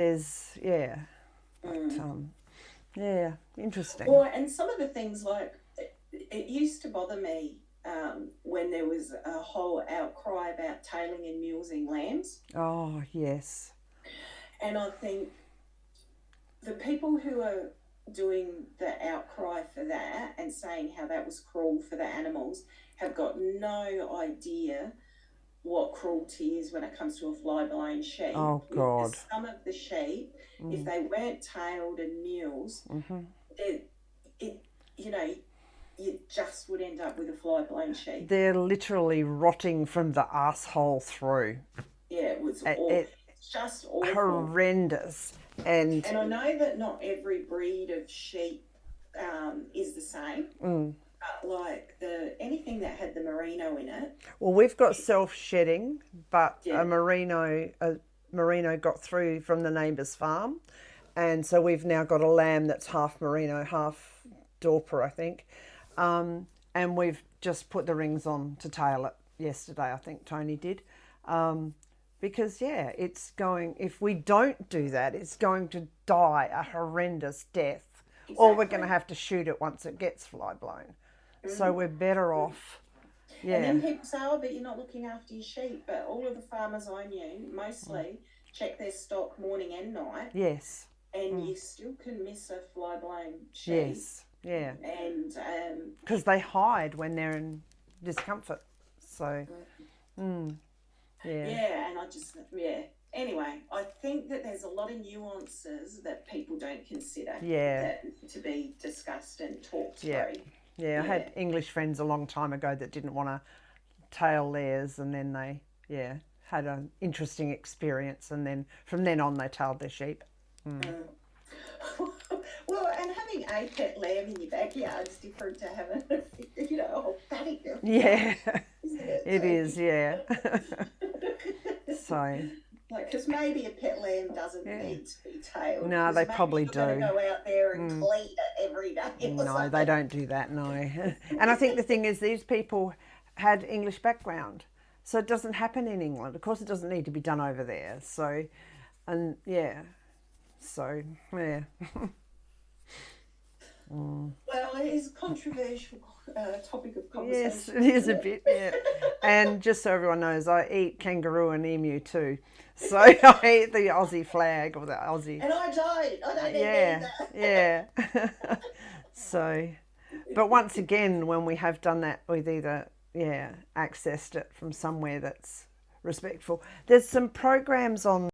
there's, yeah, but, yeah, interesting. Well, and some of the things like it used to bother me when there was a whole outcry about tailing and mulesing lambs. Oh, yes. And I think the people who are doing the outcry for that and saying how that was cruel for the animals have got no idea what cruelty is when it comes to a fly-blown sheep. Oh, God. Because some of the sheep, if they weren't tailed and mules, it you know you just would end up with a fly-blown sheep. They're literally rotting from the asshole through. Yeah, it was awful. It, It's just awful. horrendous. And I know that not every breed of sheep is the same. But like anything that had the merino in it. Well, we've got self-shedding, but Yeah. a merino got through from the neighbour's farm, and so we've now got a lamb that's half merino, half Dorper, I think. And we've just put the rings on to tail it yesterday, I think Tony did. Because, yeah, it's going, if we don't do that, it's going to die a horrendous death. Exactly. Or we're going to have to shoot it once it gets fly blown. So we're better off. Yeah. And then people say, oh, but you're not looking after your sheep. But all of the farmers I knew mostly check their stock morning and night. Yes. And you still can miss a fly blown sheep. Yes. Yeah. And because they hide when they're in discomfort. So, yeah. Yeah, and Anyway, I think that there's a lot of nuances that people don't consider. Yeah. That to be discussed and talked Yeah. through. Yeah, I had English friends a long time ago that didn't want to tail theirs, and then they, had an interesting experience, and then from then on they tailed their sheep. Well, and having a pet lamb in your backyard is different to having, a whole paddock. Yeah, Isn't it? it is, yeah. So. Because maybe a pet lamb doesn't need to be tailed. No, they probably do. Go out there and clean it every day. No, they don't do that, no. And I think the thing is, these people had English background, so it doesn't happen in England. Of course, it doesn't need to be done over there. So, and yeah. Well, it is a controversial topic of conversation. Yes, it is a bit, yeah. And just so everyone knows, I eat kangaroo and emu too. So I eat the Aussie flag or the Aussie. And I don't eat either. Yeah. So, but once again, when we have done that, we've either, accessed it from somewhere that's respectful. There's some programs on